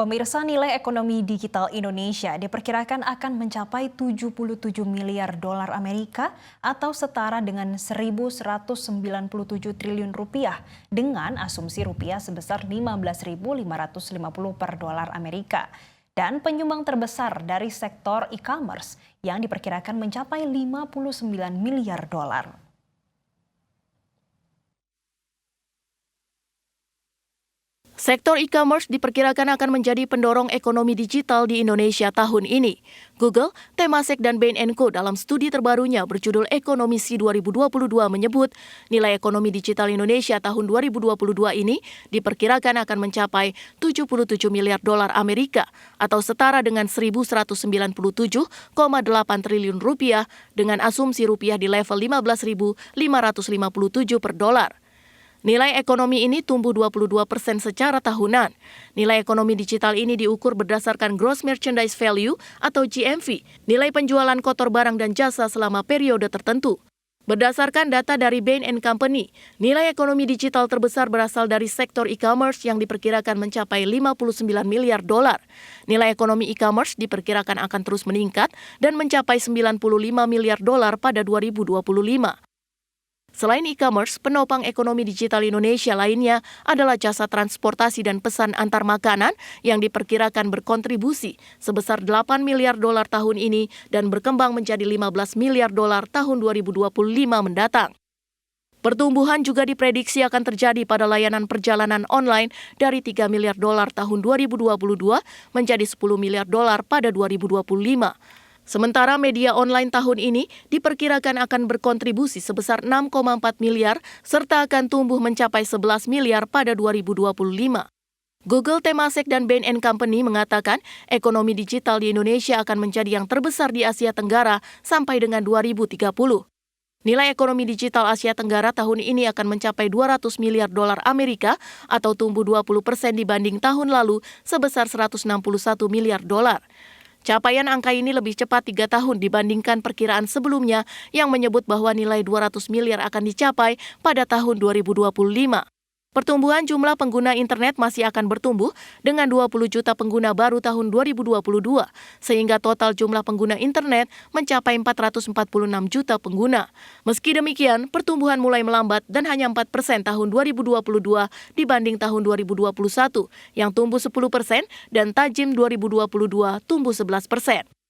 Pemirsa, nilai ekonomi digital Indonesia diperkirakan akan mencapai 77 miliar dolar Amerika atau setara dengan 1.197 triliun rupiah dengan asumsi rupiah sebesar 15.550 per dolar Amerika. Dan penyumbang terbesar dari sektor e-commerce yang diperkirakan mencapai 59 miliar dolar. Sektor e-commerce diperkirakan akan menjadi pendorong ekonomi digital di Indonesia tahun ini. Google, Temasek, dan Bain & Co. dalam studi terbarunya berjudul Ekonomisi 2022 menyebut nilai ekonomi digital Indonesia tahun 2022 ini diperkirakan akan mencapai 77 miliar dolar Amerika atau setara dengan 1.197,8 triliun rupiah dengan asumsi rupiah di level 15.557 per dolar. Nilai ekonomi ini tumbuh 22% secara tahunan. Nilai ekonomi digital ini diukur berdasarkan Gross Merchandise Value atau GMV, nilai penjualan kotor barang dan jasa selama periode tertentu. Berdasarkan data dari Bain & Company, nilai ekonomi digital terbesar berasal dari sektor e-commerce yang diperkirakan mencapai 59 miliar dolar. Nilai ekonomi e-commerce diperkirakan akan terus meningkat dan mencapai 95 miliar dolar pada 2025. Selain e-commerce, penopang ekonomi digital Indonesia lainnya adalah jasa transportasi dan pesan antar makanan yang diperkirakan berkontribusi sebesar 8 miliar dolar tahun ini dan berkembang menjadi 15 miliar dolar tahun 2025 mendatang. Pertumbuhan juga diprediksi akan terjadi pada layanan perjalanan online dari 3 miliar dolar tahun 2022 menjadi 10 miliar dolar pada 2025. Sementara media online tahun ini diperkirakan akan berkontribusi sebesar 6,4 miliar serta akan tumbuh mencapai 11 miliar pada 2025. Google, Temasek, dan Bain & Company mengatakan ekonomi digital di Indonesia akan menjadi yang terbesar di Asia Tenggara sampai dengan 2030. Nilai ekonomi digital Asia Tenggara tahun ini akan mencapai 200 miliar dolar Amerika atau tumbuh 20% dibanding tahun lalu sebesar 161 miliar dolar. Capaian angka ini lebih cepat 3 tahun dibandingkan perkiraan sebelumnya yang menyebut bahwa nilai 200 miliar akan dicapai pada tahun 2025. Pertumbuhan jumlah pengguna internet masih akan bertumbuh dengan 20 juta pengguna baru tahun 2022, sehingga total jumlah pengguna internet mencapai 446 juta pengguna. Meski demikian, pertumbuhan mulai melambat dan hanya 4% tahun 2022 dibanding tahun 2021, yang tumbuh 10% dan tajim 2022 tumbuh 11%.